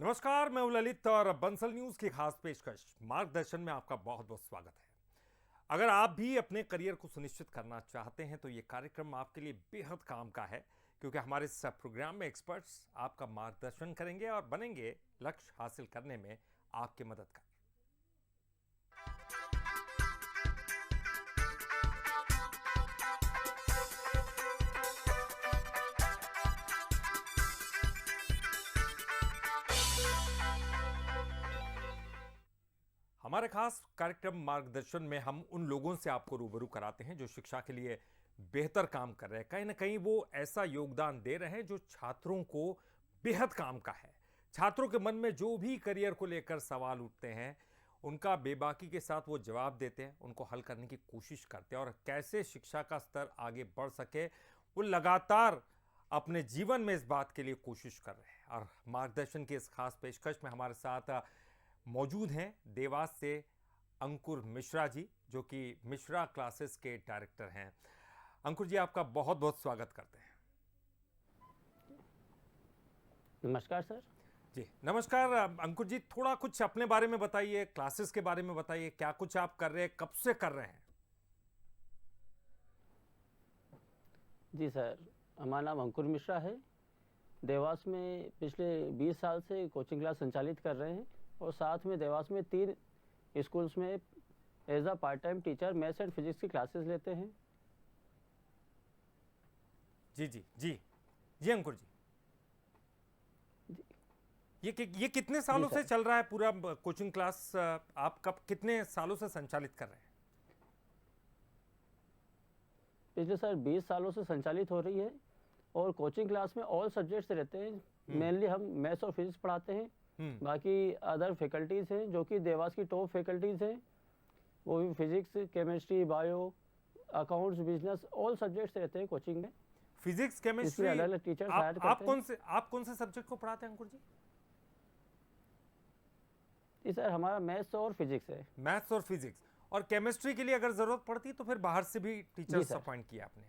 नमस्कार, मैं हूं ललित और बंसल न्यूज की खास पेशकश मार्गदर्शन में आपका बहुत बहुत स्वागत है। अगर आप भी अपने करियर को सुनिश्चित करना चाहते हैं तो ये कार्यक्रम आपके लिए बेहद काम का है, क्योंकि हमारे इस प्रोग्राम में एक्सपर्ट्स आपका मार्गदर्शन करेंगे और बनेंगे लक्ष्य हासिल करने में आपके मददगार। हमारे खास कार्यक्रम मार्गदर्शन में हम उन लोगों से आपको रूबरू कराते हैं जो शिक्षा के लिए बेहतर काम कर रहे हैं। कहीं ना कहीं वो ऐसा योगदान दे रहे हैं जो छात्रों को बेहद काम का है। छात्रों के मन में जो भी करियर को लेकर सवाल उठते हैं, उनका बेबाकी के साथ वो जवाब देते हैं, उनको हल करने की कोशिश करते हैं और कैसे शिक्षा का स्तर आगे बढ़ सके वो लगातार अपने जीवन में इस बात के लिए कोशिश कर रहे हैं। और मार्गदर्शन की इस खास पेशकश में हमारे साथ मौजूद हैं देवास से अंकुर मिश्रा जी, जो कि मिश्रा क्लासेस के डायरेक्टर हैं। अंकुर जी, आपका बहुत बहुत स्वागत करते हैं। नमस्कार सर। जी नमस्कार। अंकुर जी, थोड़ा कुछ अपने बारे में बताइए, क्लासेस के बारे में बताइए, क्या कुछ आप कर रहे हैं, कब से कर रहे हैं? जी सर, हमारा नाम अंकुर मिश्रा है। देवास में पिछले 20 साल से कोचिंग क्लास संचालित कर रहे हैं और साथ में देवास में 3 स्कूल्स में as a part time teacher maths and physics की क्लासेस लेते हैं। जी जी जी जी अंकुर जी, ये कितने सालों से चल रहा है पूरा कोचिंग क्लास? आप कब कितने सालों से संचालित कर रहे हैं? पिछले सर 20 सालों से संचालित हो रही है और कोचिंग क्लास में ऑल सब्जेक्ट्स रहते हैं। मेनली हम मैथ्स और फिजिक्स पढ़ाते हैं। बाकी अदर फैकल्टीज हैं जो कि देवास की टॉप फैकल्टीज हैं, वो भी physics, chemistry, bio, accounts, business, all subjects रहते हैं कोचिंग में। फिजिक्स, केमिस्ट्री, अलग अलग टीचर आप कौन से सब्जेक्ट को पढ़ाते हैं अंकुर जी? जी सर, हमारा मैथ्स और फिजिक्स है। मैथ्स और फिजिक्स। और केमिस्ट्री के लिए अगर जरूरत पड़ती है तो फिर बाहर से भी टीचर्स अपॉइंट किया आपने?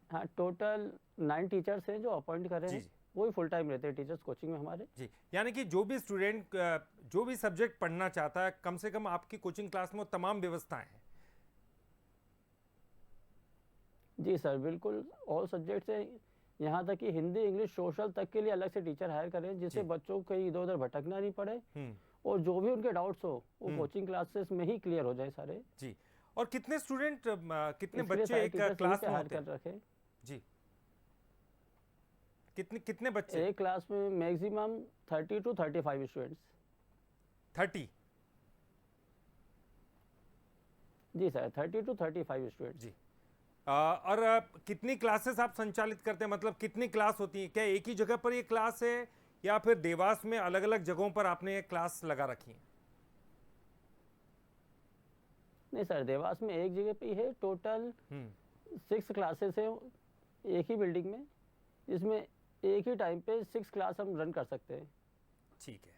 हाँ, टोटल 9 टीचर्स हैं जो अपॉइंट कर रहे हैं। वो ही फुल टाइम रहते हैं टीचर्स कोचिंग में हमारे। जी, यानी कि जो भी स्टूडेंट जो भी सब्जेक्ट पढ़ना चाहता है, कम से कम आपकी कोचिंग क्लास में तमाम व्यवस्थाएं हैं। जी सर, बिल्कुल ऑल सब्जेक्ट्स हैं। यहाँ तक कि हिंदी, इंग्लिश, सोशल तक के लिए अलग से टीचर हायर करें, जिससे बच्चों को कहीं इधर उधर भटकना नहीं पड़े और जो भी उनके डाउट्स हो वो कोचिंग क्लासेस में ही क्लियर हो जाए सारे। जी। और कितने स्टूडेंट, कितने बच्चे एक क्लास में होते हैं? जी, कितने बच्चे एक क्लास में? Maximum 30 to 35 students. 30? जी सर, 30 to 35 स्टूडेंट्स। जी। और कितनी क्लासेस आप संचालित करते हैं? मतलब कितनी क्लास होती है? क्या एक ही जगह पर ये क्लास है या फिर देवास में अलग अलग जगहों पर आपने ये क्लास लगा रखी है? नहीं सर, देवास में एक जगह पे है। टोटल 6 क्लासेस है एक ही बिल्डिंग में, जिसमें एक ही टाइम पे 6 क्लास हम रन कर सकते हैं। ठीक है।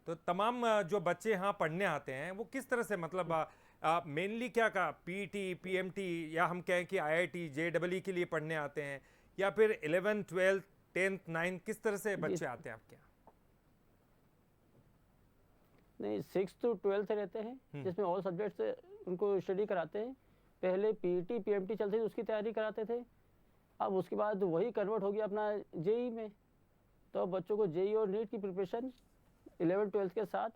तो तमाम जो बच्चे यहाँ पढ़ने आते हैं वो किस तरह से, मतलब मेनली क्या का पीटी, पीएमटी, या हम कहें कि आईआईटी, जेईई के लिए पढ़ने आते हैं, या फिर 11th, 12th, 10th, 9th, किस तरह से बच्चे आते हैं आपके यहाँ? नहीं, 6 to 12th रहते हैं, जिसमें ऑल सब्जेक्ट्स उनको स्टडी कराते हैं। पहले पीटी, पीएमटी चलते थे, उसकी तैयारी कराते थे। अब उसके बाद वही कन्वर्ट हो गया अपना जेई में, तो बच्चों को जेई और नीट की प्रिपरेशन 11th 12th के साथ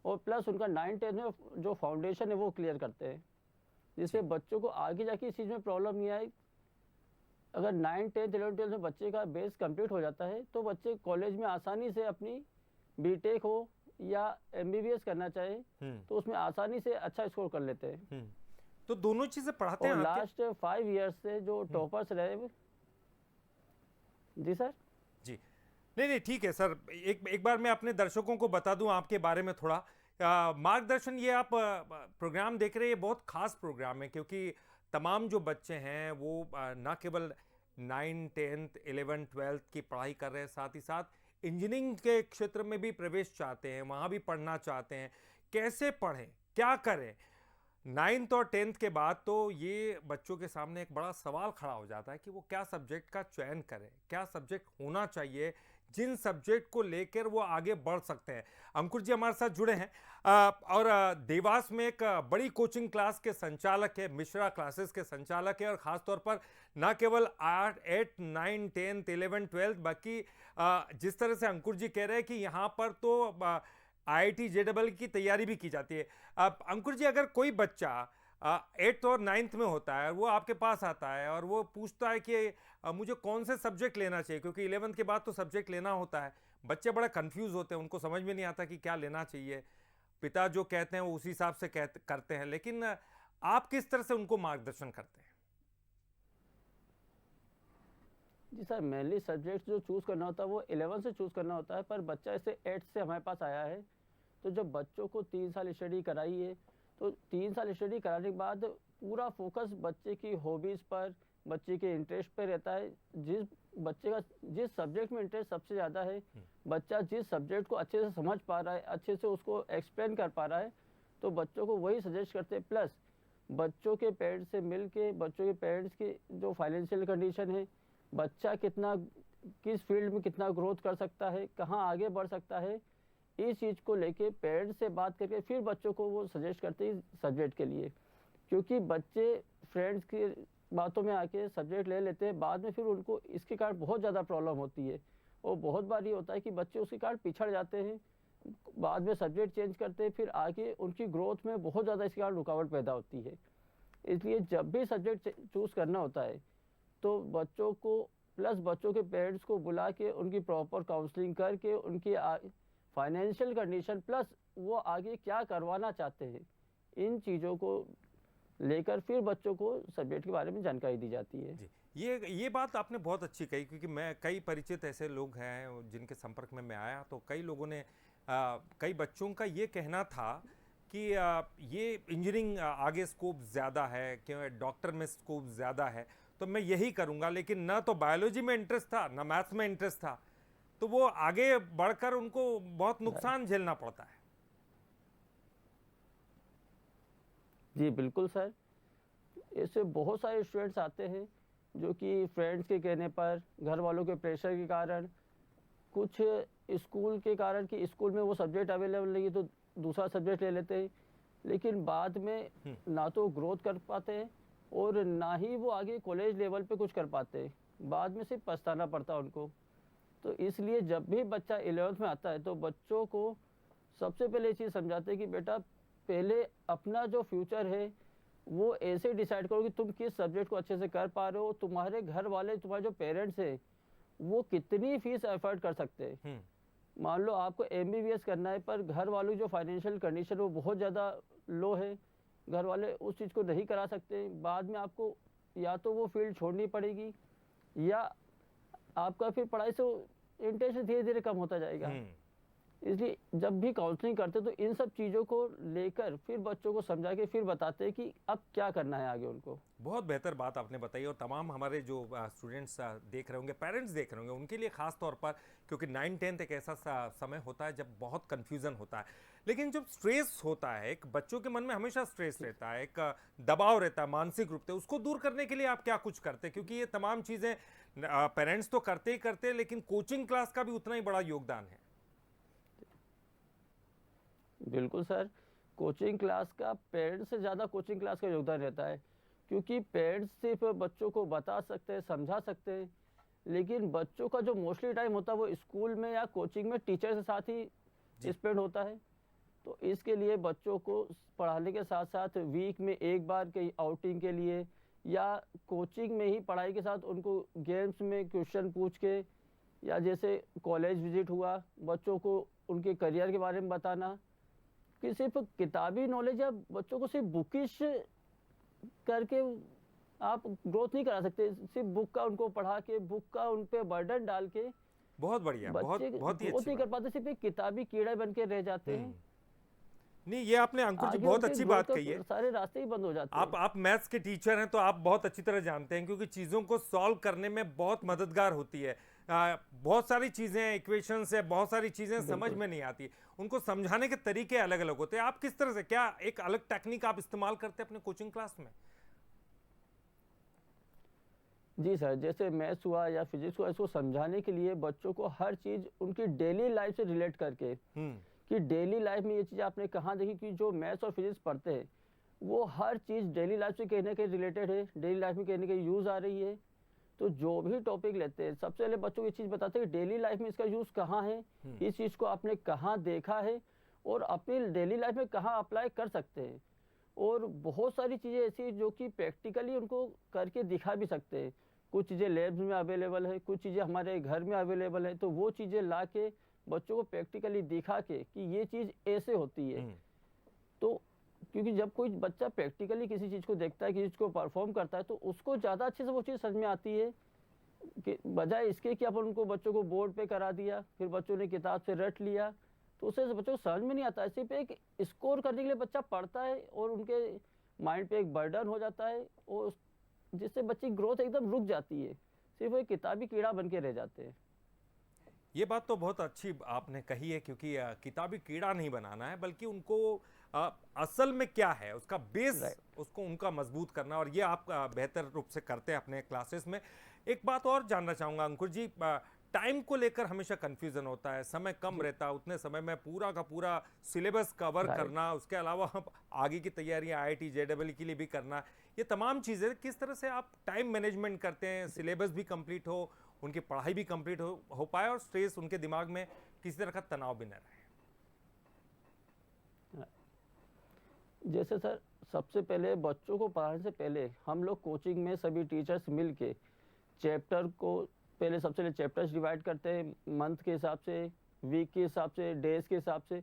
और प्लस उनका 9th 10th में जो फाउंडेशन है वो क्लियर करते हैं, जिससे बच्चों को आगे जाके इस चीज़ में प्रॉब्लम नहीं आए। अगर 9th 10th 11th 12th में बच्चे का बेस कंप्लीट हो जाता है तो बच्चे कॉलेज में आसानी से अपनी बीटेक हो या एमबीबीएस करना चाहे तो उसमें आसानी से अच्छा स्कोर कर लेते हैं। तो दोनों चीजें पढ़ाते हैं लास्ट 5 ईयर्स से जो टॉपर्स रहे। जी सर। जी, नहीं ठीक है सर। एक बार मैं अपने दर्शकों को बता दूं आपके बारे में थोड़ा। मार्गदर्शन, ये आप प्रोग्राम देख रहे हैं, ये बहुत खास प्रोग्राम है, क्योंकि तमाम जो बच्चे हैं वो ना केवल 9, 10th, 11th, 12th की पढ़ाई कर रहे हैं, साथ ही साथ इंजीनियरिंग के क्षेत्र में भी प्रवेश चाहते हैं, वहाँ भी पढ़ना चाहते हैं। कैसे पढ़ें, क्या करें? 9th और 10th के बाद तो ये बच्चों के सामने एक बड़ा सवाल खड़ा हो जाता है कि वो क्या सब्जेक्ट का चयन करें, क्या सब्जेक्ट होना चाहिए जिन सब्जेक्ट को लेकर वो आगे बढ़ सकते हैं। अंकुर जी हमारे साथ जुड़े हैं और देवास में एक बड़ी कोचिंग क्लास के संचालक है, मिश्रा क्लासेस के संचालक है, और ख़ास तौर पर ना केवल 8, 9, 10, 11, 12 बाकी जिस तरह से अंकुर जी कह रहे हैं कि यहाँ पर तो IIT JEE की तैयारी भी की जाती है। अंकुर जी, अगर कोई बच्चा 8th और 9th में होता है, वो आपके पास आता है और वो पूछता है कि मुझे कौन से सब्जेक्ट लेना चाहिए, क्योंकि 11th के बाद तो सब्जेक्ट लेना होता है, बच्चे बड़े कंफ्यूज होते हैं, उनको समझ में नहीं आता कि क्या लेना चाहिए। पिता जो कहते हैं वो उसी हिसाब से करते हैं, लेकिन आप किस तरह से उनको मार्गदर्शन करते हैं? जी सर, मेनली सब्जेक्ट जो चूज़ करना होता है वो 11 से चूज़ करना होता है, पर बच्चा ऐसे 8 से हमारे पास आया है, तो जब बच्चों को 3 साल स्टडी कराई है, तो 3 साल स्टडी कराने के बाद पूरा फोकस बच्चे की हॉबीज़ पर, बच्चे के इंटरेस्ट पे रहता है। जिस बच्चे का जिस सब्जेक्ट में इंटरेस्ट सबसे ज़्यादा है, बच्चा जिस सब्जेक्ट को अच्छे से समझ पा रहा है, अच्छे से उसको एक्सप्लेन कर पा रहा है, तो बच्चों को वही सजेस्ट करते हैं। प्लस बच्चों के पेरेंट्स से मिल के बच्चों के पेरेंट्स की जो फाइनेंशियल कंडीशन है, बच्चा कितना किस फील्ड में कितना ग्रोथ कर सकता है, कहाँ आगे बढ़ सकता है, इस चीज़ को लेके पेरेंट्स से बात करके फिर बच्चों को वो सजेस्ट करते हैं सब्जेक्ट के लिए। क्योंकि बच्चे फ्रेंड्स की बातों में आके सब्जेक्ट ले लेते हैं, बाद में फिर उनको इसके कारण बहुत ज़्यादा प्रॉब्लम होती है, और बहुत बार ये होता है कि बच्चे उसके कारण पिछड़ जाते हैं, बाद में सब्जेक्ट चेंज करते हैं, फिर आगे उनकी ग्रोथ में बहुत ज़्यादा इसके कारण रुकावट पैदा होती है। इसलिए जब भी सब्जेक्ट चूज़ करना होता है, तो बच्चों को प्लस बच्चों के पेरेंट्स को बुला के उनकी प्रॉपर काउंसलिंग करके उनकी फाइनेंशियल कंडीशन प्लस वो आगे क्या करवाना चाहते हैं, इन चीज़ों को लेकर फिर बच्चों को सब्जेक्ट के बारे में जानकारी दी जाती है। जी, ये बात आपने बहुत अच्छी कही, क्योंकि मैं कई परिचित ऐसे लोग हैं जिनके संपर्क में मैं आया, तो कई लोगों ने कई बच्चों का ये कहना था कि ये इंजीनियरिंग आगे स्कोप ज़्यादा है, क्यों डॉक्टर में स्कोप ज़्यादा है, तो मैं यही करूँगा। लेकिन ना तो बायोलॉजी में इंटरेस्ट था, ना मैथ्स में इंटरेस्ट था, तो वो आगे बढ़कर उनको बहुत नुकसान झेलना पड़ता है। जी बिल्कुल सर, ऐसे बहुत सारे स्टूडेंट्स आते हैं जो कि फ्रेंड्स के कहने पर, घर वालों के प्रेशर के कारण, कुछ स्कूल के कारण कि स्कूल में वो सब्जेक्ट अवेलेबल नहीं है तो दूसरा सब्जेक्ट ले लेते हैं, लेकिन बाद में ना तो ग्रोथ कर पाते हैं और ना ही वो आगे कॉलेज लेवल पे कुछ कर पाते हैं, बाद में सिर्फ पछताना पड़ता है उनको। तो इसलिए जब भी बच्चा 11th में आता है तो बच्चों को सबसे पहले ये चीज़ समझाते हैं कि बेटा पहले अपना जो फ्यूचर है वो ऐसे डिसाइड करो कि तुम किस सब्जेक्ट को अच्छे से कर पा रहे हो, तुम्हारे घर वाले, तुम्हारे जो पेरेंट्स हैं वो कितनी फीस एफर्ट कर सकते हैं। मान लो आपको MBBS करना है, पर घर वालों की जो फाइनेंशियल कंडीशन वो बहुत ज़्यादा लो है, घर वाले उस चीज़ को नहीं करा सकते, बाद में आपको या तो वो फील्ड छोड़नी पड़ेगी या आपका फिर पढ़ाई से इंटरेस्ट धीरे धीरे कम होता जाएगा। इसलिए जब भी काउंसलिंग करते तो इन सब चीज़ों को लेकर फिर बच्चों को समझा के फिर बताते हैं कि अब क्या करना है आगे उनको। बहुत बेहतर बात आपने बताई, और तमाम हमारे जो स्टूडेंट्स देख रहे होंगे, पेरेंट्स देख रहे होंगे, उनके लिए खास तौर पर, क्योंकि 9-10 एक ऐसा समय होता है जब बहुत कन्फ्यूज़न होता है। लेकिन जब स्ट्रेस होता है, एक बच्चों के मन में हमेशा स्ट्रेस रहता है, एक दबाव रहता है मानसिक रूप से, उसको दूर करने के लिए आप क्या कुछ करते हैं? क्योंकि ये तमाम चीज़ें पेरेंट्स तो करते ही करते, लेकिन कोचिंग क्लास का भी उतना ही बड़ा योगदान है। बिल्कुल सर, कोचिंग क्लास का पेरेंट्स से ज़्यादा कोचिंग क्लास का योगदान रहता है, क्योंकि पेरेंट्स सिर्फ बच्चों को बता सकते हैं, समझा सकते हैं, लेकिन बच्चों का जो मोस्टली टाइम होता है वो स्कूल में या कोचिंग में टीचर के साथ ही स्पेंड होता है। तो इसके लिए बच्चों को पढ़ाने के साथ साथ वीक में एक बार कहीं आउटिंग के लिए या कोचिंग में ही पढ़ाई के साथ उनको गेम्स में क्वेश्चन पूछ के, या जैसे कॉलेज विजिट हुआ, बच्चों को उनके करियर के बारे में बताना, कि सिर्फ किताबी नॉलेज या बच्चों को सिर्फ बुकिश करके आप ग्रोथ नहीं करा सकते, सिर्फ बुक का उनको पढ़ा के, बुक का उन पे बर्डन डाल के बहुत बढ़िया, बहुत ही ग्रोथ नहीं कर पाते, सिर्फ एक किताबी कीड़े बन के रह जाते हैं। नहीं, ये आपने अंकुर जी बहुत अच्छी बात कही है। सारे रास्ते ही बंद हो जाते हैं। आप मैथ्स के टीचर हैं तो आप बहुत अच्छी तरह जानते हैं, क्योंकि चीज़ों को सॉल्व करने में बहुत मददगार होती है। बहुत सारी चीज़ें, इक्वेशंस है, बहुत सारी चीज़ें समझ में नहीं आती, उनको समझाने के तरीके अलग अलग होते हैं। आप किस तरह से, क्या एक अलग टेक्निक आप इस्तेमाल करते हैं अपने कोचिंग क्लास में? जी सर, जैसे मैथ्स हुआ या फिजिक्स हुआ, इसको समझाने के लिए बच्चों को हर चीज़ उनकी डेली लाइफ से रिलेट करके, कि डेली लाइफ में ये चीज़ आपने कहाँ देखी कि जो मैथ्स और फिजिक्स पढ़ते हैं वो हर चीज़ डेली लाइफ से कहीं ना कहीं रिलेटेड है, डेली लाइफ में कहीं ना कहीं यूज़ आ रही है। तो जो भी टॉपिक लेते हैं सबसे पहले बच्चों को ये चीज़ बताते हैं कि डेली लाइफ में इसका यूज़ कहाँ है, इस चीज़ को आपने कहाँ देखा है और अपनी डेली लाइफ में कहाँ अप्लाई कर सकते हैं। और बहुत सारी चीज़ें ऐसी जो कि प्रैक्टिकली उनको करके दिखा भी सकते हैं। कुछ चीज़ें लैब्स में अवेलेबल है, कुछ चीज़ें हमारे घर में अवेलेबल है, तो वो चीज़ें ला के बच्चों को प्रैक्टिकली दिखा के कि ये चीज़ ऐसे होती है। तो क्योंकि जब कोई बच्चा प्रैक्टिकली किसी चीज़ को देखता है, किसी चीज़ को परफॉर्म करता है, तो उसको ज़्यादा अच्छे से वो चीज़ समझ में आती है कि बजाय इसके कि अपन उनको बच्चों को बोर्ड पे करा दिया, फिर बच्चों ने किताब से रट लिया, तो उससे बच्चों को समझ में नहीं आता है। सिर्फ एक स्कोर करने के लिए बच्चा पढ़ता है और उनके माइंड पे एक बर्डन हो जाता है और जिससे बच्चे की ग्रोथ एकदम रुक जाती है, सिर्फ एक किताबी कीड़ा बन के रह जाते हैं। ये बात तो बहुत अच्छी आपने कही है, क्योंकि किताबी कीड़ा नहीं बनाना है, बल्कि उनको असल में क्या है उसका बेस, उसको उनका मजबूत करना, और ये आप बेहतर रूप से करते हैं अपने क्लासेस में। एक बात और जानना चाहूँगा अंकुर जी, टाइम को लेकर हमेशा कंफ्यूजन होता है, समय कम रहता है, उतने समय में पूरा का पूरा सिलेबस कवर करना, उसके अलावा हम आगे की तैयारियां IIT JEE के लिए भी करना, ये तमाम चीज़ें किस तरह से आप टाइम मैनेजमेंट करते हैं, सिलेबस भी कंप्लीट हो, उनकी पढ़ाई भी कंप्लीट हो पाए और स्ट्रेस उनके दिमाग में किसी तरह का तनाव भी न रहे? जैसे सर, सबसे पहले बच्चों को पढ़ाने से पहले हम लोग कोचिंग में सभी टीचर्स मिल के चैप्टर को पहले सबसे पहले चैप्टर्स डिवाइड करते हैं, मंथ के हिसाब से, वीक के हिसाब से, डेज के हिसाब से।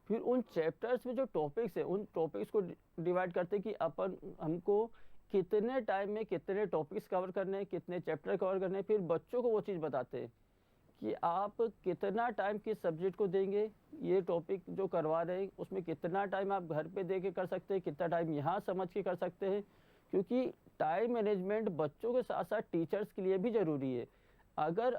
फिर उन चैप्टर्स में जो टॉपिक्स है उन टॉपिक्स को डिवाइड करते हैं कि अपन हमको कितने टाइम में कितने टॉपिक्स कवर करने हैं, कितने चैप्टर कवर करने हैं। फिर बच्चों को वो चीज़ बताते हैं कि आप कितना टाइम किस सब्जेक्ट को देंगे, ये टॉपिक जो करवा रहे हैं उसमें कितना टाइम आप घर पे दे के कर सकते हैं, कितना टाइम यहाँ समझ के कर सकते हैं। क्योंकि टाइम मैनेजमेंट बच्चों के साथ साथ टीचर्स के लिए भी ज़रूरी है। अगर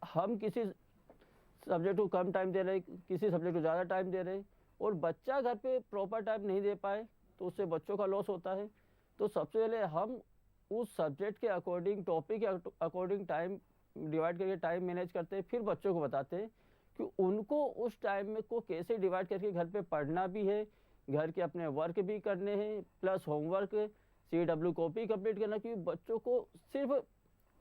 हम किसी सब्जेक्ट को कम टाइम दे रहे, किसी सब्जेक्ट को ज़्यादा टाइम दे रहे और बच्चा घर पे प्रॉपर टाइम नहीं दे पाए, तो उससे बच्चों का लॉस होता है। तो सबसे पहले हम उस सब्जेक्ट के अकॉर्डिंग, टॉपिक के अकॉर्डिंग टाइम डिवाइड करके टाइम मैनेज करते हैं। फिर बच्चों को बताते हैं कि उनको उस टाइम में को कैसे डिवाइड करके घर पे पढ़ना भी है, घर के अपने वर्क भी करने हैं, plus homework, CW copy complete करना। क्योंकि बच्चों को सिर्फ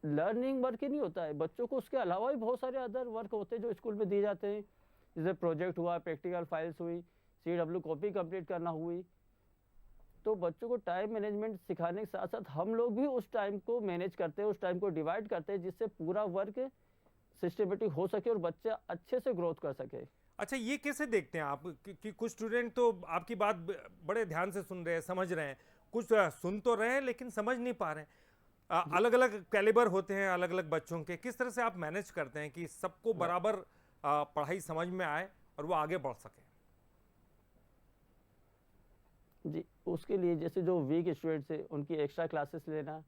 लर्निंग वर्क ही नहीं होता है, बच्चों को उसके अलावा भी बहुत सारे अदर वर्क होते हैं जो स्कूल में दिए जाते हैं, जैसे प्रोजेक्ट हुआ, प्रैक्टिकल फाइल्स हुई, CW कॉपी कंप्लीट करना हुई। तो बच्चों को टाइम मैनेजमेंट सिखाने के साथ साथ हम लोग भी उस टाइम को मैनेज करते हैं, उस टाइम को डिवाइड करते हैं, जिससे पूरा वर्क सिस्टमेटिक हो सके और बच्चा अच्छे से ग्रोथ कर सके। अच्छा, ये कैसे देखते हैं आप कि कुछ स्टूडेंट तो आपकी बात बड़े ध्यान से सुन रहे हैं, समझ रहे हैं, कुछ सुन तो रहे हैं लेकिन समझ नहीं पा रहे हैं। अलग अलग कैलिबर होते हैं अलग अलग बच्चों के, किस तरह से आप मैनेज करते हैं कि सबको बराबर पढ़ाई समझ में आए और वो आगे बढ़ सके? जी, उसके लिए जैसे जो वीक स्टूडेंट्स है उनकी एक्स्ट्रा क्लासेस लेना,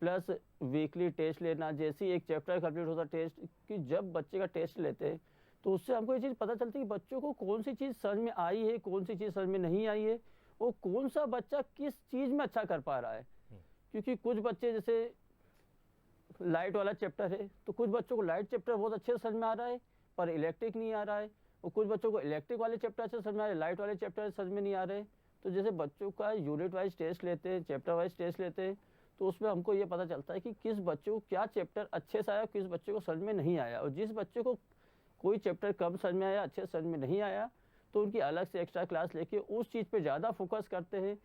प्लस वीकली टेस्ट लेना। जैसे ही एक चैप्टर कंप्लीट होता टेस्ट, कि जब बच्चे का टेस्ट लेते हैं तो उससे हमको ये चीज़ पता चलती है कि बच्चों को कौन सी चीज़ समझ में आई है, कौन सी चीज़ समझ में नहीं आई है, और कौन सा बच्चा किस चीज़ में अच्छा कर पा रहा है। क्योंकि कुछ बच्चे जैसे लाइट वाला चैप्टर है तो कुछ बच्चों को लाइट चैप्टर बहुत अच्छे से समझ में आ रहा है पर इलेक्ट्रिक नहीं आ रहा है, और कुछ बच्चों को इलेक्ट्रिक वाले चैप्टर अच्छे समझ में आ रहे हैं, लाइट वाले चैप्टर समझ में नहीं आ रहे। तो जैसे बच्चों का यूनिट वाइज टेस्ट लेते हैं, चैप्टर वाइज टेस्ट लेते हैं, तो उसमें हमको ये पता चलता है कि किस बच्चे को क्या चैप्टर अच्छे से आया, किस बच्चे को समझ में नहीं आया। और जिस बच्चे को कोई चैप्टर कम समझ में आया, अच्छे समझ में नहीं आया, तो उनकी अलग से एक्स्ट्रा क्लास लेके उस चीज़ पे ज़्यादा फोकस करते हैं,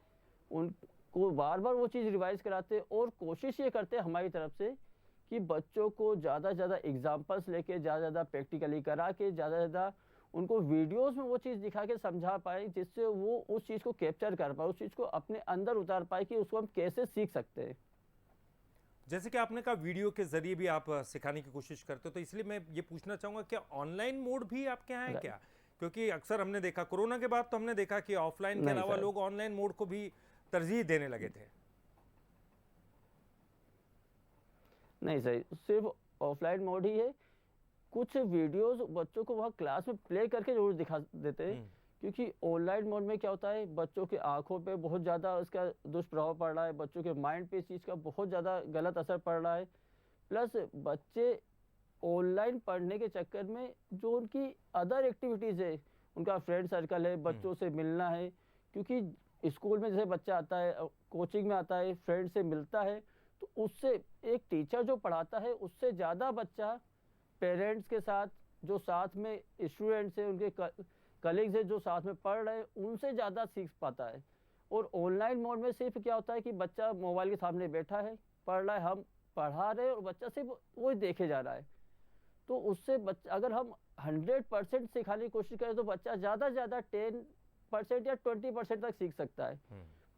उनको बार बार वो चीज़ रिवाइज कराते हैं। और कोशिश ये करते हैं हमारी तरफ से कि बच्चों को ज़्यादा से ज़्यादा एग्जाम्पल्स लेके, ज़्यादा से ज़्यादा प्रैक्टिकली करा के, ज़्यादा से ज़्यादा उनको वीडियोस में वो चीज़ दिखा के समझा पाए, जिससे वो उस चीज़ को कैप्चर कर पाए, उस चीज़ को अपने अंदर उतार पाए कि उसको हम कैसे सीख सकते हैं। जैसे कि आपने कहा वीडियो के जरिए भी आप सिखाने की कोशिश करते हो, तो इसलिए मैं ये पूछना चाहूँगा क्या ऑनलाइन मोड भी आपके यहाँ है क्या? क्योंकि अक्सर हमने देखा कोरोना के बाद तो हमने देखा कि ऑफलाइन के अलावा लोग ऑनलाइन मोड को भी तरजीह देने लगे थे। नहीं सर, सिर्फ ऑफलाइन मोड ही है। कुछ वीडियोस बच्चों को वहाँ क्लास में प्ले करके जरूर दिखा देते हैं, क्योंकि ऑनलाइन मोड में क्या होता है, बच्चों की आंखों पे बहुत ज़्यादा उसका दुष्प्रभाव पड़ रहा है, बच्चों के माइंड पे इस चीज़ का बहुत ज़्यादा गलत असर पड़ रहा है। प्लस बच्चे ऑनलाइन पढ़ने के चक्कर में जो उनकी अदर एक्टिविटीज़ है, उनका फ्रेंड सर्कल है, बच्चों से मिलना है, क्योंकि स्कूल में जैसे बच्चा आता है, कोचिंग में आता है, फ्रेंड से मिलता है, तो उससे एक टीचर जो पढ़ाता है उससे ज़्यादा बच्चा पेरेंट्स के साथ, जो साथ में स्टूडेंट्स हैं, उनके कलीग्स हैं जो साथ में पढ़ रहे हैं, उनसे ज़्यादा सीख पाता है। और ऑनलाइन मोड में सिर्फ क्या होता है कि बच्चा मोबाइल के सामने बैठा है, पढ़ रहा है, हम पढ़ा रहे हैं और बच्चा सिर्फ वही देखे जा रहा है। तो उससे बच्चा, अगर हम 100% सिखाने की कोशिश करें तो बच्चा ज़्यादा से ज़्यादा 10% या 20% तक सीख सकता है।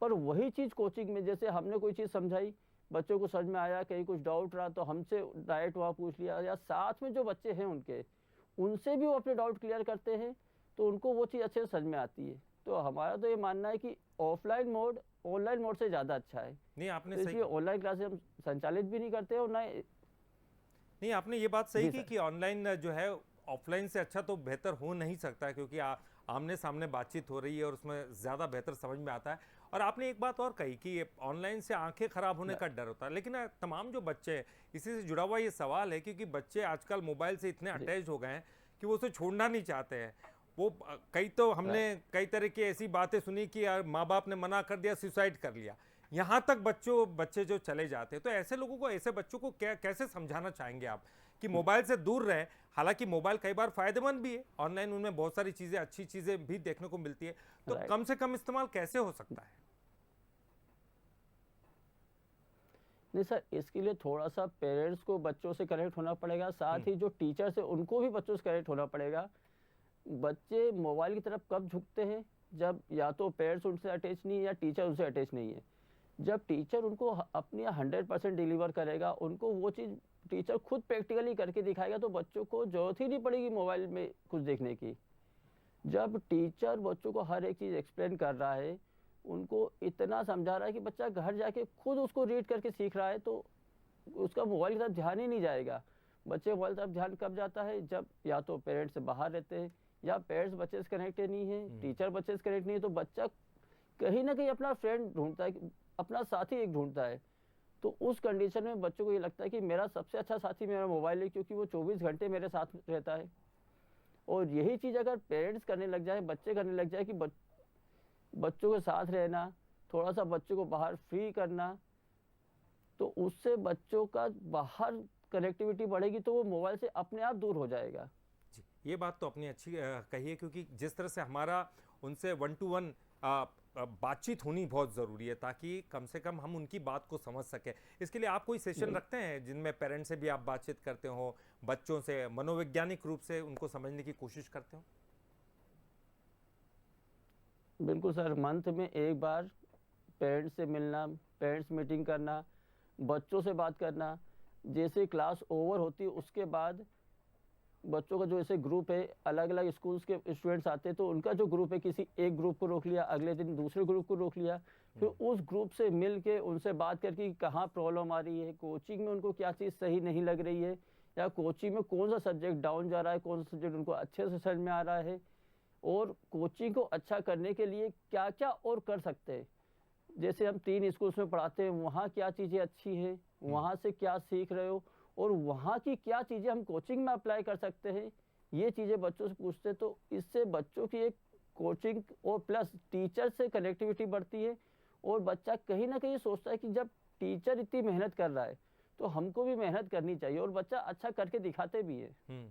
पर वही चीज़ कोचिंग में, जैसे हमने कोई चीज़ समझाई, बच्चों को समझ में आया, कहीं कुछ डाउट रहा तो हमसे डायरेक्ट वहाँ पूछ लिया, या साथ में जो बच्चे हैं उनसे भी वो अपने डाउट क्लियर करते हैं, तो उनको वो चीज़ अच्छे से समझ में आती है। तो हमारा तो ये मानना है कि ऑफलाइन मोड ऑनलाइन मोड से ज़्यादा अच्छा है। नहीं, आपने तो सही इसलिए ऑनलाइन क्लासेस हम संचालित भी नहीं करते और ना। नहीं, आपने ये बात सही जी की सर। कि ऑनलाइन जो है ऑफलाइन से अच्छा तो बेहतर हो नहीं सकता है, क्योंकि आमने सामने बातचीत हो रही है और उसमें ज़्यादा बेहतर समझ में आता है। और आपने एक बात और कही कि ऑनलाइन से आंखें खराब होने का डर होता है, लेकिन तमाम जो बच्चे हैं, इसी से जुड़ा हुआ ये सवाल है, क्योंकि बच्चे आजकल मोबाइल से इतने जी। अटैच हो गए हैं कि वो उसे छोड़ना नहीं चाहते हैं। वो कई तो हमने कई तरह की ऐसी बातें सुनी कि माँ बाप ने मना कर दिया, सुसाइड कर लिया, यहाँ तक बच्चे जो चले जाते हैं। तो ऐसे लोगों को, ऐसे बच्चों को कैसे समझाना चाहेंगे आप कि मोबाइल से दूर रहे? हालांकि मोबाइल कई बार फायदेमंद भी है, ऑनलाइन उनमें बहुत सारी चीजें, अच्छी चीजें भी देखने को मिलती है, तो राइट। कम से कम इस्तेमाल कैसे हो सकता है? नहीं सर, इसके लिए थोड़ा सा पेरेंट्स को बच्चों से कनेक्ट होना पड़ेगा, साथ ही जो टीचर्स है उनको भी बच्चों से कनेक्ट होना पड़ेगा। बच्चे मोबाइल की तरफ कब झुकते हैं, जब या तो पेरेंट्स उनसे अटैच नहीं है या टीचर उनसे अटैच नहीं है। जब टीचर उनको अपनी 100% डिलीवर करेगा, उनको वो चीज़ टीचर खुद प्रैक्टिकली करके दिखाएगा, तो बच्चों को जरूरत ही नहीं पड़ेगी मोबाइल में कुछ देखने की। जब टीचर बच्चों को हर एक चीज़ एक्सप्लेन कर रहा है, उनको इतना समझा रहा है कि बच्चा घर जाके खुद उसको रीड करके सीख रहा है, तो उसका मोबाइल की तरफ ध्यान ही नहीं जाएगा। बच्चे मोबाइल की तरफ ध्यान कब जाता है, जब या तो पेरेंट्स से बाहर रहते हैं, या पेरेंट्स बच्चे से कनेक्टेड नहीं है, टीचर बच्चे से कनेक्ट नहीं है, तो बच्चा कहीं ना कहीं अपना फ्रेंड ढूंढता है, अपना साथी एक ढूंढता है। तो उस कंडीशन में बच्चों को ये लगता है कि मेरा सबसे अच्छा साथी मेरा मोबाइल है, क्योंकि वो 24 घंटे मेरे साथ रहता है। और यही चीज़ अगर पेरेंट्स करने लग जाए, बच्चे करने लग जाए कि बच्चों के साथ रहना, थोड़ा सा बच्चों को बाहर फ्री करना, तो उससे बच्चों का बाहर कनेक्टिविटी बढ़ेगी, तो वो मोबाइल से अपने आप दूर हो जाएगा। जी, ये बात तो अपनी अच्छी कही है, क्योंकि जिस तरह से हमारा उनसे 1 to 1 बातचीत होनी बहुत ज़रूरी है, ताकि कम से कम हम उनकी बात को समझ सकें। इसके लिए आप कोई सेशन रखते हैं जिनमें पेरेंट्स से भी आप बातचीत करते हो, बच्चों से मनोवैज्ञानिक रूप से उनको समझने की कोशिश करते हो? बिल्कुल सर, मंथ में एक बार पेरेंट्स से मिलना, पेरेंट्स मीटिंग करना, बच्चों से बात करना। जैसे क्लास ओवर होती है उसके बाद बच्चों का जो ऐसे ग्रुप है, अलग अलग स्कूल्स के स्टूडेंट्स आते हैं, तो उनका जो ग्रुप है, किसी एक ग्रुप को रोक लिया, अगले दिन दूसरे ग्रुप को रोक लिया, फिर उस ग्रुप से मिल के उनसे बात करके कहाँ प्रॉब्लम आ रही है, कोचिंग में उनको क्या चीज़ सही नहीं लग रही है, या कोचिंग में कौन सा सब्जेक्ट डाउन जा रहा है, कौन सा सब्जेक्ट उनको अच्छे से समझ में आ रहा है, और कोचिंग को अच्छा करने के लिए क्या क्या और कर सकते हैं। जैसे हम 3 स्कूल्स में पढ़ाते हैं, वहाँ क्या चीज़ें अच्छी हैं, वहाँ से क्या सीख रहे हो, और वहाँ की क्या चीज़ें हम कोचिंग में अप्लाई कर सकते हैं, ये चीज़ें बच्चों से पूछते हैं। तो इससे बच्चों की एक कोचिंग और प्लस टीचर से कनेक्टिविटी बढ़ती है, और बच्चा कहीं ना कहीं सोचता है कि जब टीचर इतनी मेहनत कर रहा है तो हमको भी मेहनत करनी चाहिए, और बच्चा अच्छा करके दिखाते भी है।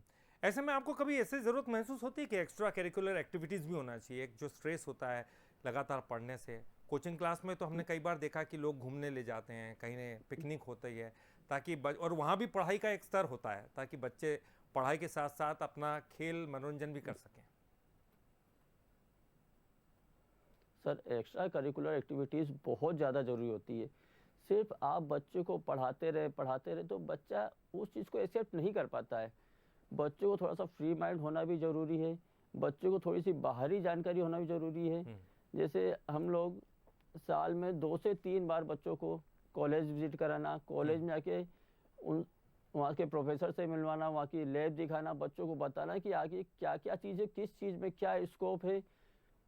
ऐसे में आपको कभी ऐसे ज़रूरत महसूस होती है कि एक्स्ट्रा करिकुलर एक्टिविटीज़ भी होना चाहिए? एक जो स्ट्रेस होता है लगातार पढ़ने से, कोचिंग क्लास में तो हमने कई बार देखा कि लोग घूमने ले जाते हैं, कहीं पिकनिक होती है, ताकि और वहाँ भी पढ़ाई का एक स्तर होता है, ताकि बच्चे पढ़ाई के साथ साथ अपना खेल मनोरंजन भी कर सकें। सर, एक्स्ट्रा करिकुलर एक्टिविटीज़ बहुत ज़्यादा ज़रूरी होती है। सिर्फ आप बच्चे को पढ़ाते रहे तो बच्चा उस चीज़ को एक्सेप्ट नहीं कर पाता है। बच्चों को थोड़ा सा फ्री माइंड होना भी ज़रूरी है, बच्चों को थोड़ी सी बाहरी जानकारी होना भी ज़रूरी है। जैसे हम लोग साल में 2 से 3 बार बच्चों को कॉलेज विजिट कराना, कॉलेज में आके उन वहाँ के प्रोफेसर से मिलवाना, वहाँ की लैब दिखाना, बच्चों को बताना कि आगे क्या क्या चीज़ें, किस चीज़ में क्या स्कोप है,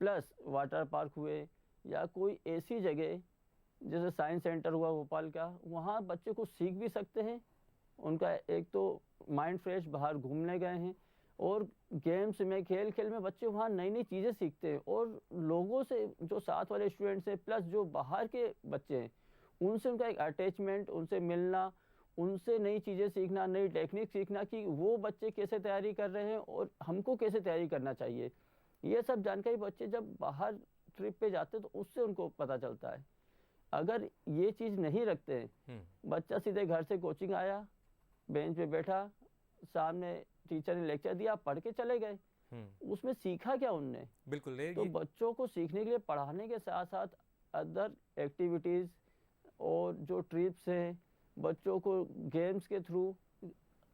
प्लस वाटर पार्क हुए या कोई ऐसी जगह जैसे साइंस सेंटर हुआ भोपाल का, वहाँ बच्चे कुछ सीख भी सकते हैं। उनका एक तो माइंड फ्रेश, बाहर घूमने गए हैं, और गेम्स में, खेल खेल में बच्चे वहाँ नई नई चीज़ें सीखते हैं, और लोगों से जो साथ वाले स्टूडेंट्स हैं प्लस जो बाहर के बच्चे हैं उनसे उनका एक अटैचमेंट, उनसे मिलना, उनसे नई चीज़ें सीखना, नई टेक्निक सीखना कि वो बच्चे कैसे तैयारी कर रहे हैं और हमको कैसे तैयारी करना चाहिए, ये सब जानकारी बच्चे जब बाहर ट्रिप पे जाते हैं तो उससे उनको पता चलता है। अगर ये चीज़ नहीं रखते हैं, बच्चा सीधे घर से कोचिंग आया, बेंच पे बैठा, सामने टीचर ने लेक्चर दिया, पढ़ के चले गए, उसमें सीखा क्या उनने? बिल्कुल। तो बच्चों को सीखने के लिए पढ़ाने के साथ साथ अदर एक्टिविटीज़ और जो ट्रिप्स हैं, बच्चों को गेम्स के थ्रू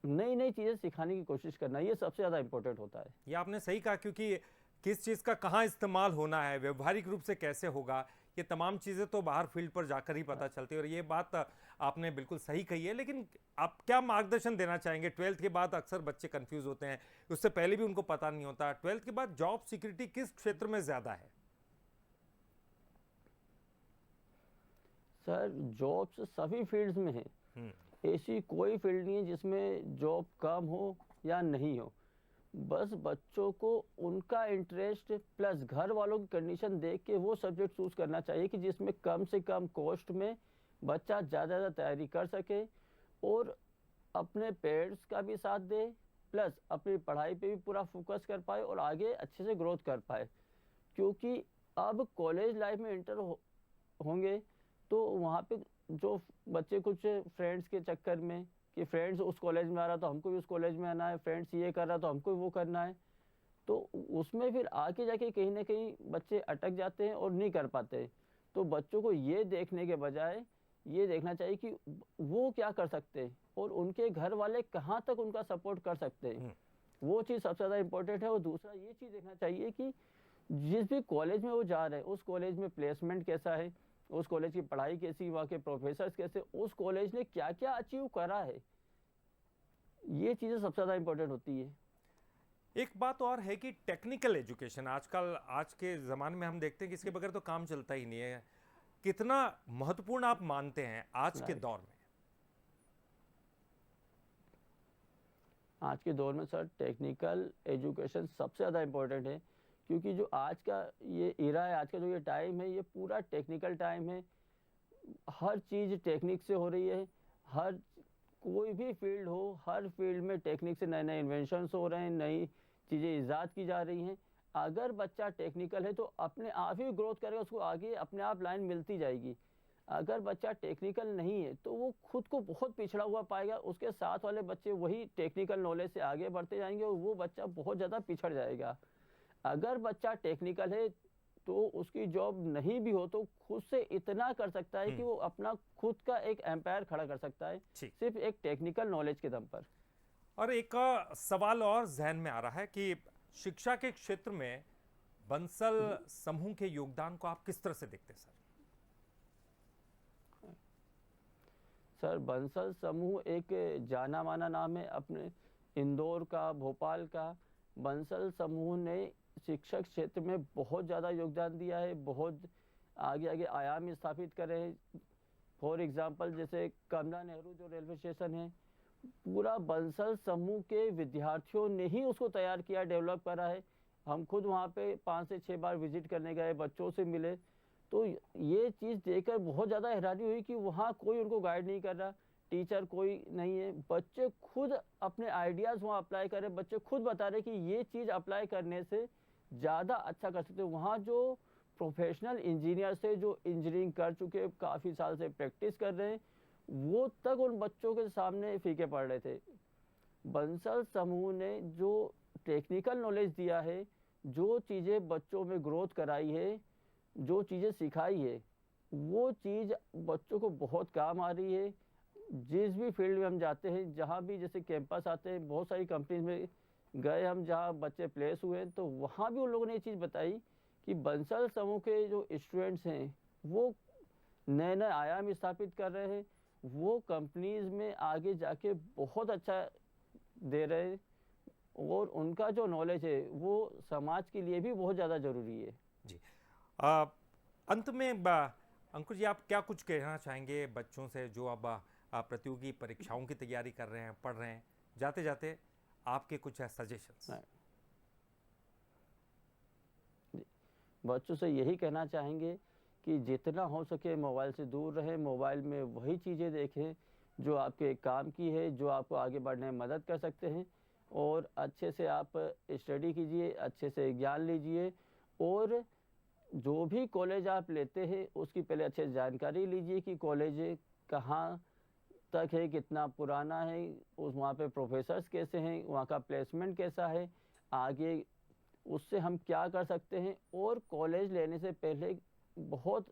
नई नई चीज़ें सिखाने की कोशिश करना, ये सबसे ज़्यादा इम्पोर्टेंट होता है। ये आपने सही कहा, क्योंकि किस चीज़ का कहाँ इस्तेमाल होना है, व्यवहारिक रूप से कैसे होगा, ये तमाम चीज़ें तो बाहर फील्ड पर जाकर ही पता चलती है, और ये बात आपने बिल्कुल सही कही है। लेकिन आप क्या मार्गदर्शन देना चाहेंगे? 12th के बाद अक्सर बच्चे कंफ्यूज होते हैं, उससे पहले भी उनको पता नहीं होता। 12th के बाद जॉब सिक्योरिटी किस क्षेत्र में ज़्यादा है? सर, जॉब्स सभी फील्ड्स में हैं, ऐसी कोई फील्ड नहीं है जिसमें जॉब कम हो या नहीं हो। बस बच्चों को उनका इंटरेस्ट प्लस घर वालों की कंडीशन देख के वो सब्जेक्ट चूज करना चाहिए कि जिसमें कम से कम कॉस्ट में बच्चा ज़्यादा तैयारी कर सके और अपने पेरेंट्स का भी साथ दे, प्लस अपनी पढ़ाई पे भी पूरा फोकस कर पाए और आगे अच्छे से ग्रोथ कर पाए। क्योंकि अब कॉलेज लाइफ में इंटर होंगे तो वहाँ पे जो बच्चे कुछ फ्रेंड्स के चक्कर में कि फ्रेंड्स उस कॉलेज में आ रहा तो हमको भी उस कॉलेज में आना है, फ्रेंड्स ये कर रहा तो हमको भी वो करना है, तो उसमें फिर आगे जाके कहीं ना कहीं बच्चे अटक जाते हैं और नहीं कर पाते। तो बच्चों को ये देखने के बजाय ये देखना चाहिए कि वो क्या कर सकते हैं और उनके घर वाले कहाँ तक उनका सपोर्ट कर सकते हैं, वो चीज़ सबसे ज़्यादा इम्पोर्टेंट है। और दूसरा ये चीज़ देखना चाहिए कि जिस भी कॉलेज में वो जा रहे हैं उस कॉलेज में प्लेसमेंट कैसा है, उस कॉलेज की पढ़ाई कैसी, वहाँ के प्रोफेसर्स कैसे, उस कॉलेज ने क्या क्या अचीव करा है, ये चीज़ें सबसे ज़्यादा इम्पोर्टेंट होती है। एक बात और है कि टेक्निकल एजुकेशन आजकल, आज के ज़माने में हम देखते हैं कि इसके बगैर तो काम चलता ही नहीं है। कितना महत्वपूर्ण आप मानते हैं आज के दौर में? आज के दौर में सर टेक्निकल एजुकेशन सबसे ज़्यादा इम्पोर्टेंट है, क्योंकि जो आज का ये इरा है, आज का जो ये टाइम है, ये पूरा टेक्निकल टाइम है। हर चीज़ टेक्निक से हो रही है, हर कोई भी फील्ड हो, हर फील्ड में टेक्निक से नए नए इन्वेंशंस हो रहे हैं, नई चीज़ें ईजाद की जा रही हैं। अगर बच्चा टेक्निकल है तो अपने आप ही ग्रोथ करेगा, उसको आगे अपने आप लाइन मिलती जाएगी। अगर बच्चा टेक्निकल नहीं है तो वो खुद को बहुत पिछड़ा हुआ पाएगा, उसके साथ वाले बच्चे वही टेक्निकल नॉलेज से आगे बढ़ते जाएंगे और वो बच्चा बहुत ज़्यादा पिछड़ जाएगा। अगर बच्चा टेक्निकल है तो उसकी जॉब नहीं भी हो तो खुद से इतना कर सकता है कि वो अपना खुद का एक एम्पायर खड़ा कर सकता है, सिर्फ एक टेक्निकल नॉलेज के दम पर। और एक सवाल और जहन में आ रहा है कि शिक्षा के क्षेत्र में बंसल समूह के योगदान को आप किस तरह से देखते हैं सर? सर, बंसल समूह एक जाना माना नाम है अपने इंदौर का, भोपाल का। बंसल समूह ने शिक्षक क्षेत्र में बहुत ज़्यादा योगदान दिया है, बहुत आगे आगे आयाम स्थापित करे हैं। फॉर एग्जांपल जैसे कमला नेहरू जो रेलवे स्टेशन है, पूरा बंसल समूह के विद्यार्थियों ने ही उसको तैयार किया, डेवलप करा है। हम खुद वहाँ पे 5 से 6 बार विजिट करने गए, बच्चों से मिले, तो ये चीज़ देखकर बहुत ज़्यादा हैरानी हुई कि वहाँ कोई उनको गाइड नहीं कर रहा, टीचर कोई नहीं है, बच्चे खुद अपने आइडियाज़ वहाँ अप्लाई कर रहे, बच्चे खुद बता रहे कि ये चीज़ अप्लाई करने से ज़्यादा अच्छा कर सकते हो। वहाँ जो प्रोफेशनल इंजीनियर्स थे, जो इंजीनियरिंग कर चुके, काफ़ी साल से प्रैक्टिस कर रहे हैं, वो तक उन बच्चों के सामने फीके पड़ रहे थे। बंसल समूह ने जो टेक्निकल नॉलेज दिया है, जो चीज़ें बच्चों में ग्रोथ कराई है, जो चीज़ें सिखाई है, वो चीज़ बच्चों को बहुत काम आ रही है। जिस भी फील्ड में हम जाते हैं, जहाँ भी जैसे कैंपस आते हैं, बहुत सारी कंपनीज में गए हम, जहाँ बच्चे प्लेस हुए, तो वहाँ भी उन लोगों ने ये चीज़ बताई कि बंसल समूह के जो स्टूडेंट्स हैं वो नए नए आयाम स्थापित कर रहे हैं, वो कंपनीज में आगे जाके बहुत अच्छा दे रहे हैं और उनका जो नॉलेज है वो समाज के लिए भी बहुत ज़्यादा ज़रूरी है। जी। अंत में अंकुर जी, आप क्या कुछ कहना चाहेंगे बच्चों से जो अब प्रतियोगी परीक्षाओं की तैयारी कर रहे हैं, पढ़ रहे हैं? जाते जाते आपके कुछ सजेशंस। बच्चों से यही कहना चाहेंगे कि जितना हो सके मोबाइल से दूर रहें, मोबाइल में वही चीज़ें देखें जो आपके काम की है, जो आपको आगे बढ़ने में मदद कर सकते हैं, और अच्छे से आप स्टडी कीजिए, अच्छे से ज्ञान लीजिए, और जो भी कॉलेज आप लेते हैं उसकी पहले अच्छे से जानकारी लीजिए कि कॉलेज कहाँ तक है, कितना पुराना है, उस वहाँ पे प्रोफेसर्स कैसे हैं, वहाँ का प्लेसमेंट कैसा है, आगे उससे हम क्या कर सकते हैं। और कॉलेज लेने से पहले बहुत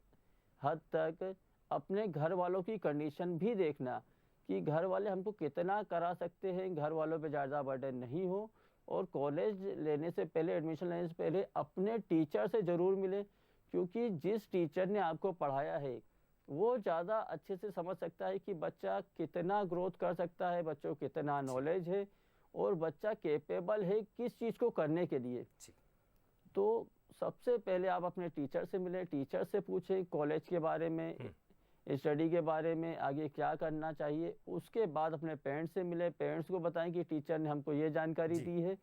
हद तक अपने घर वालों की कंडीशन भी देखना कि घर वाले हमको कितना करा सकते हैं, घर वालों पे ज़्यादा बर्डन नहीं हो। और कॉलेज लेने से पहले, एडमिशन लेने से पहले अपने टीचर से ज़रूर मिले, क्योंकि जिस टीचर ने आपको पढ़ाया है वो ज़्यादा अच्छे से समझ सकता है कि बच्चा कितना ग्रोथ कर सकता है, बच्चों को कितना नॉलेज है, और बच्चा कैपेबल है किस चीज़ को करने के लिए। तो सबसे पहले आप अपने टीचर से मिलें, टीचर से पूछें कॉलेज के बारे में, स्टडी के बारे में, आगे क्या करना चाहिए। उसके बाद अपने पेरेंट्स से मिले, पेरेंट्स को बताएं कि टीचर ने हमको ये जानकारी दी है,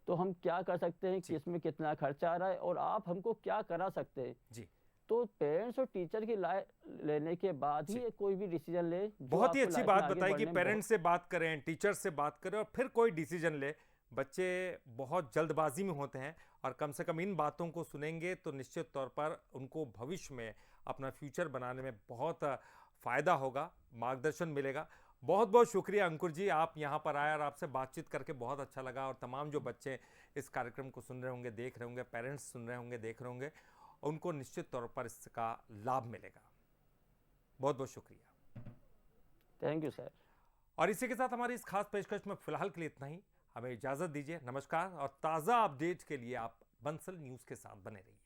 तो हम क्या कर सकते हैं, कि इसमें कितना खर्चा आ रहा है और आप हमको क्या करा सकते हैं। तो पेरेंट्स और टीचर की राय लेने के बाद ही कोई भी डिसीजन ले। बहुत ही अच्छी बात बताई कि पेरेंट्स से बात करें, टीचर से बात करें और फिर कोई डिसीजन ले। बच्चे बहुत जल्दबाजी में होते हैं और कम से कम इन बातों को सुनेंगे तो निश्चित तौर पर उनको भविष्य में अपना फ्यूचर बनाने में बहुत फ़ायदा होगा, मार्गदर्शन मिलेगा। बहुत बहुत शुक्रिया अंकुर जी, आप यहाँ पर आए और आपसे बातचीत करके बहुत अच्छा लगा। और तमाम जो बच्चे इस कार्यक्रम को सुन रहे होंगे, देख रहे होंगे, पेरेंट्स सुन रहे होंगे, देख रहे होंगे, उनको निश्चित तौर पर इसका लाभ मिलेगा। बहुत बहुत शुक्रिया। Thank you sir. और इसी के साथ हमारी इस खास पेशकश में फिलहाल के लिए इतना ही। हमें इजाज़त दीजिए। नमस्कार। और ताज़ा अपडेट के लिए आप बंसल न्यूज़ के साथ बने रहिए।